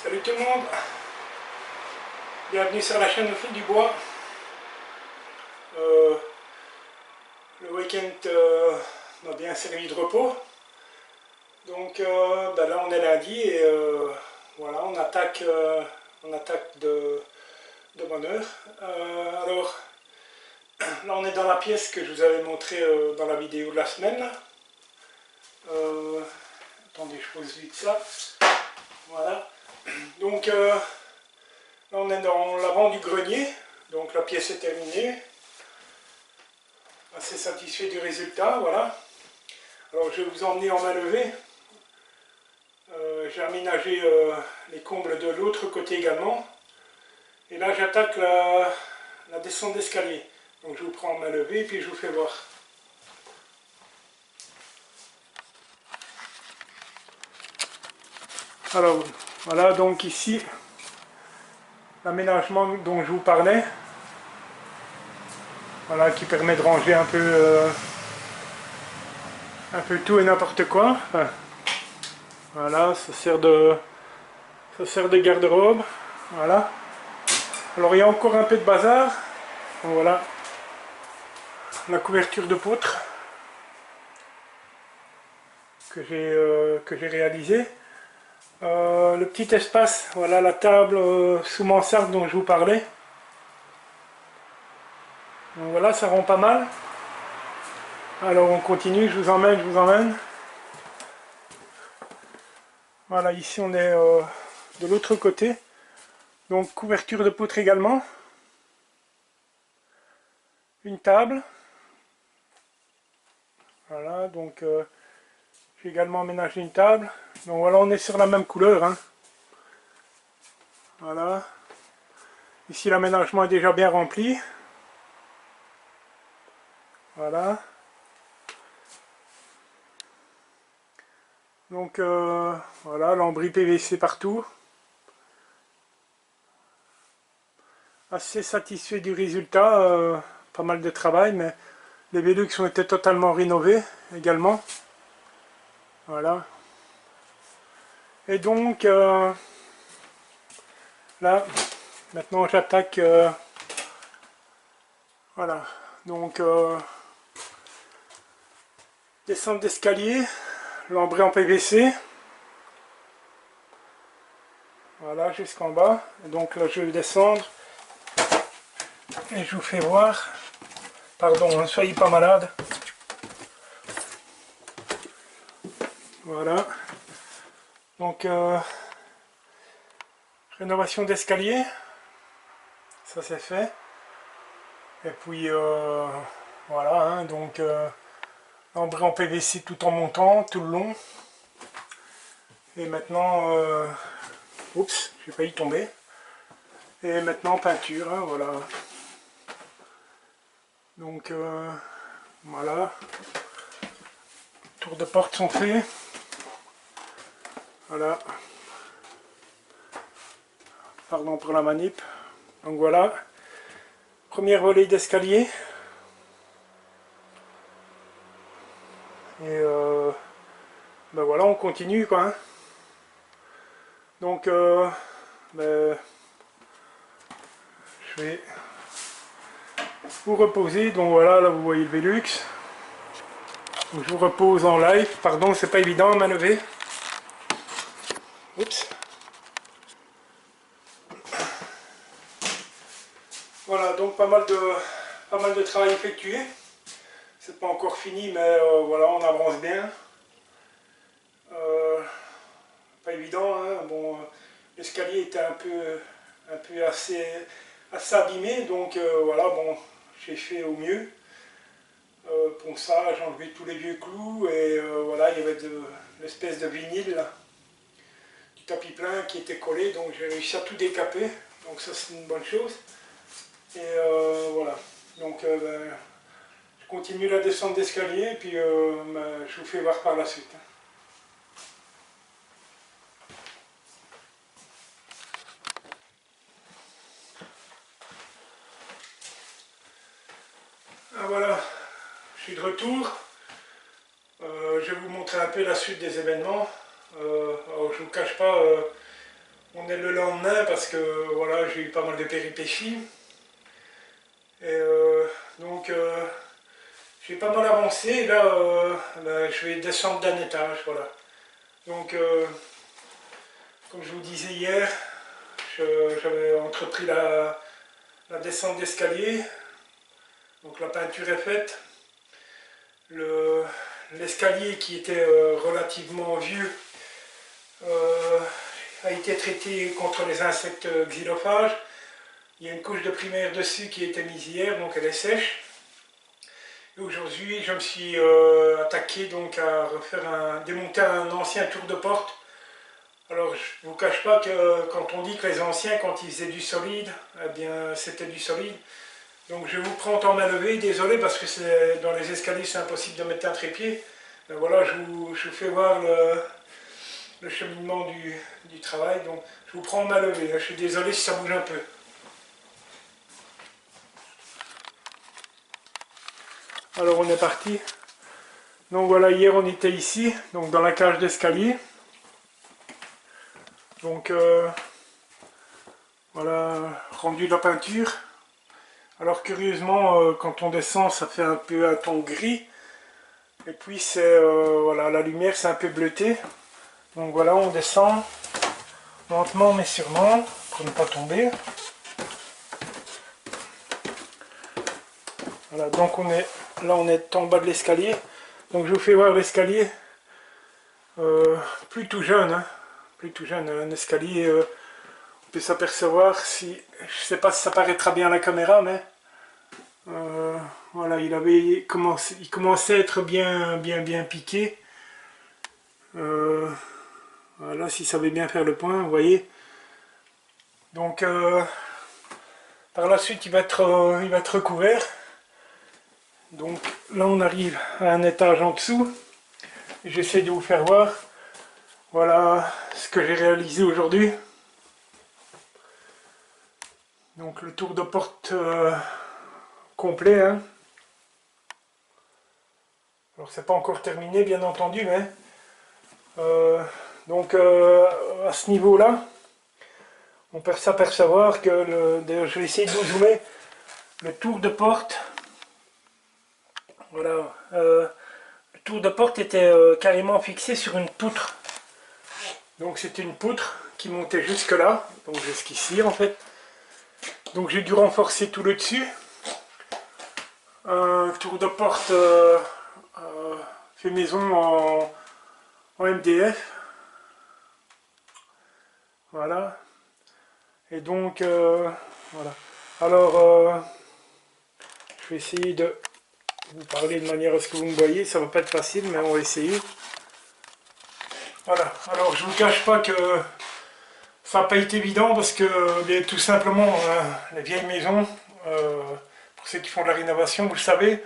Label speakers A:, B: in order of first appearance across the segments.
A: Salut tout le monde, bienvenue sur la chaîne Au Fil du Bois. Le week-end m'a bien servi de repos. Donc là on est lundi et voilà, on attaque de bonne heure. Alors là on est dans la pièce que je vous avais montré dans la vidéo de la semaine. Là. Attendez, je pose vite ça. Voilà. Donc là on est dans l'avant du grenier, donc la pièce est terminée. Assez satisfait du résultat, voilà. Alors je vais vous emmener en main levée. J'ai aménagé les combles de l'autre côté également. Et là j'attaque la descente d'escalier. Donc je vous prends en main levée et puis je vous fais voir. Alors voilà, donc ici l'aménagement dont je vous parlais. Voilà, qui permet de ranger un peu tout et n'importe quoi. Enfin, voilà, ça sert de garde-robe. Voilà. Alors il y a encore un peu de bazar. Donc, voilà la couverture de poutre que j'ai réalisée. Le petit espace, voilà la table sous mansarde dont je vous parlais. Donc voilà, ça rend pas mal. Alors on continue, je vous emmène. Voilà, ici on est de l'autre côté. Donc couverture de poutre également. Une table. Voilà, donc j'ai également aménagé une table. Donc voilà, on est sur la même couleur. Hein. Voilà. Ici l'aménagement est déjà bien rempli. Voilà. Donc voilà, lambris PVC partout. Assez satisfait du résultat. Pas mal de travail, mais les Velux ont été totalement rénovés également. Voilà. Et donc là, maintenant j'attaque. Voilà. Donc descente d'escalier, lambris en PVC. Voilà, jusqu'en bas. Et donc là je vais descendre. Et je vous fais voir. Pardon, ne soyez pas malade. Voilà. Donc rénovation d'escalier. Ça c'est fait. Et puis voilà, hein, donc lambris en PVC tout en montant, tout le long. Et maintenant, oups, j'ai failli tomber. Et maintenant peinture, hein, voilà. Donc voilà. Tours de porte sont faits. Voilà. Pardon pour la manip. Donc voilà. Premier volet d'escalier. Et ben voilà, on continue quoi. Hein. Donc ben, je vais vous reposer. Donc voilà, là vous voyez le Velux. Donc, je vous repose en live. Pardon, c'est pas évident à manœuvrer. Oups. Voilà, donc pas mal de travail effectué. C'est pas encore fini, mais voilà, on avance bien. Pas évident, hein. Bon, l'escalier était un peu assez abîmé, donc voilà, bon, j'ai fait au mieux. Ponçage, enlevé tous les vieux clous, et voilà, il y avait l'espèce de vinyle, là, du tapis plein qui était collé, donc j'ai réussi à tout décaper, donc ça c'est une bonne chose. Et voilà, donc ben, je continue la descente d'escalier, et puis ben, je vous fais voir par la suite. Ah, voilà, je suis de retour. Je vais vous montrer un peu la suite des événements. Alors, je ne vous cache pas, On est le lendemain parce que voilà, j'ai eu pas mal de péripéties. Et donc j'ai pas mal avancé. Là, là, je vais descendre d'un étage. Voilà. Donc comme je vous disais hier, j'avais entrepris la descente d'escalier. Donc la peinture est faite. L'escalier qui était relativement vieux a été traité contre les insectes xylophages. Il y a une couche de primaire dessus qui a été mise hier, donc elle est sèche. Et aujourd'hui, je me suis attaqué donc à démonter un ancien tour de porte. Alors, je ne vous cache pas que quand on dit que les anciens, quand ils faisaient du solide, eh bien, c'était du solide. Donc, je vous prends en main levée, désolé parce que dans les escaliers, c'est impossible de mettre un trépied. Mais voilà, je vous fais voir le cheminement du travail. Donc, je vous prends en main levée. Je suis désolé si ça bouge un peu. Alors on est parti. Donc voilà, hier on était ici, donc dans la cage d'escalier. Donc voilà, rendu la peinture. Alors curieusement, quand on descend, ça fait un peu un ton gris. Et puis c'est voilà, la lumière c'est un peu bleuté. Donc voilà, on descend lentement mais sûrement pour ne pas tomber. Voilà, donc on est en bas de l'escalier. Donc je vous fais voir l'escalier. Plutôt jeune, hein. Plutôt jeune, un escalier. On peut s'apercevoir si, je sais pas si ça paraîtra bien à la caméra, mais voilà, il commençait à être bien piqué. Voilà, s'il savait bien faire le point, vous voyez. Donc par la suite, il va être recouvert. Donc là, on arrive à un étage en dessous. J'essaie de vous faire voir. Voilà ce que j'ai réalisé aujourd'hui. Donc le tour de porte complet. Hein. Alors c'est pas encore terminé bien entendu, mais donc à ce niveau-là, on peut s'apercevoir que d'ailleurs je vais essayer de vous zoomer le tour de porte. Voilà, le tour de porte était carrément fixé sur une poutre. Donc c'était une poutre qui montait jusque là, donc jusqu'ici en fait. Donc j'ai dû renforcer tout le dessus. Un tour de porte fait maison en MDF. Voilà. Et donc, voilà. Alors, je vais essayer de vous parler de manière à ce que vous me voyez. Ça va pas être facile, mais on va essayer. Voilà. Alors, je vous cache pas que ça n'a pas été évident parce que, bien, tout simplement, les vieilles maisons, pour ceux qui font de la rénovation, vous le savez,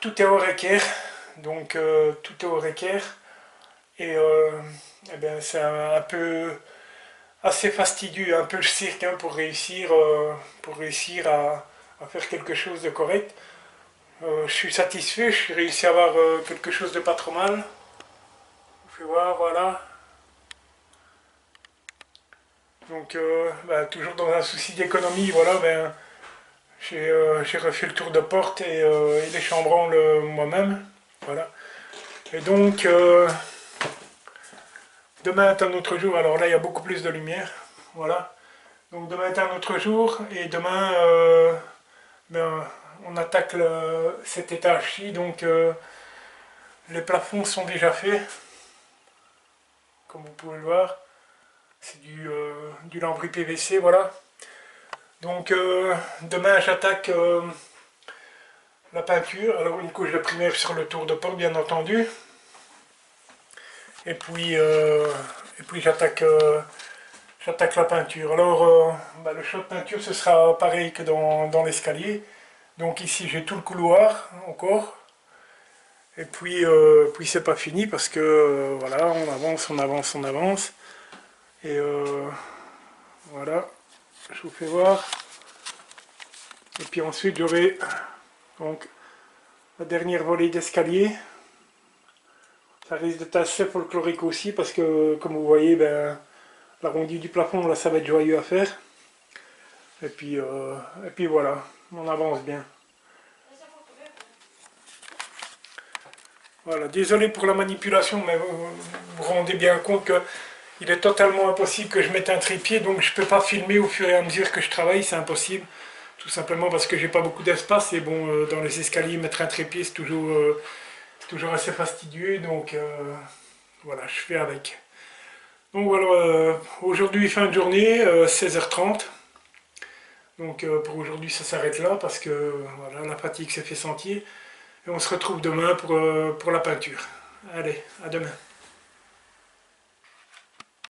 A: tout est au équerre. Donc, tout est au équerre. Et, eh bien, c'est un peu assez fastidieux, un peu le cirque hein, pour réussir à faire quelque chose de correct. Je suis satisfait, j'ai réussi à avoir quelque chose de pas trop mal. Vous faites voir, voilà. Donc, bah, toujours dans un souci d'économie, voilà, ben, j'ai refait le tour de porte et les chambranles moi-même. Voilà. Et donc, demain est un autre jour, alors là il y a beaucoup plus de lumière. Voilà. Donc demain est un autre jour et demain ben, on attaque cet étage-ci. Donc les plafonds sont déjà faits. Comme vous pouvez le voir. C'est du lambris PVC, voilà. Donc demain j'attaque la peinture. Alors une couche de primaire sur le tour de porte bien entendu. Et puis j'attaque la peinture. Alors bah, le choix de peinture ce sera pareil que dans l'escalier. Donc ici j'ai tout le couloir encore. Et puis c'est pas fini parce que voilà, on avance, on avance, on avance. Et voilà, je vous fais voir. Et puis ensuite j'aurai donc la dernière volée d'escalier. Ça risque d'être assez folklorique aussi parce que comme vous voyez, ben, l'arrondi du plafond, là ça va être joyeux à faire. Et puis voilà, on avance bien. Voilà, désolé pour la manipulation, mais vous vous rendez bien compte que il est totalement impossible que je mette un trépied, donc je ne peux pas filmer au fur et à mesure que je travaille, c'est impossible. Tout simplement parce que j'ai pas beaucoup d'espace et bon, dans les escaliers, mettre un trépied c'est toujours assez fastidieux, donc voilà, je fais avec. Donc voilà, aujourd'hui fin de journée, 16h30. Donc pour aujourd'hui ça s'arrête là parce que voilà, la fatigue s'est fait sentir. Et on se retrouve demain pour la peinture. Allez, à demain.